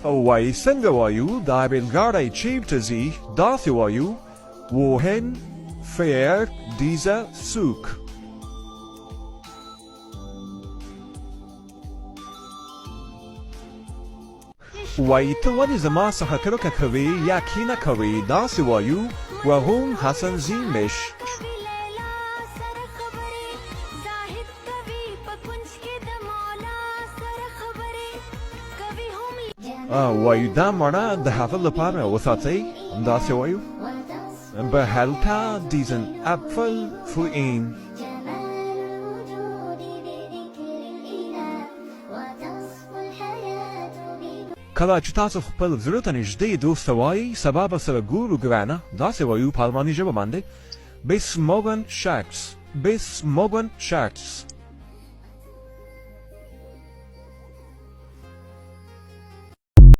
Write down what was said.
وایي څنګه وایو دا بیلګاړی چیرته ځي داسې وایو wohin fährt dieser Zug. وایي ته ولې زما څخه کرکه کوې یا کینه کوې داسې وایو warum hassen Sie mich. وایو دا مڼه د هغه لپاره وساتئ داسې وایو behalte diesen Apfel für ihn. کله چې تاسو خپل زړه ته نږدې دوست ته وایئ سبا به سره ګورو ګرانه داسې وایو په الماني ژبه باندې bis morgen Schatz.